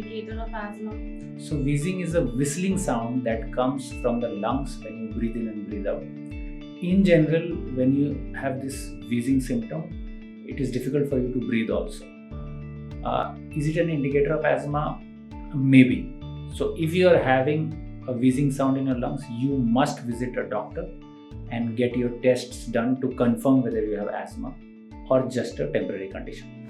indicator of asthma? So wheezing is a whistling sound that comes from the lungs when you breathe in and breathe out. In general, when you have this wheezing symptom, it is difficult for you to breathe also. Is it an indicator of asthma? Maybe. So if you are having a wheezing sound in your lungs, you must visit a doctor and get your tests done to confirm whether you have asthma or just a temporary condition.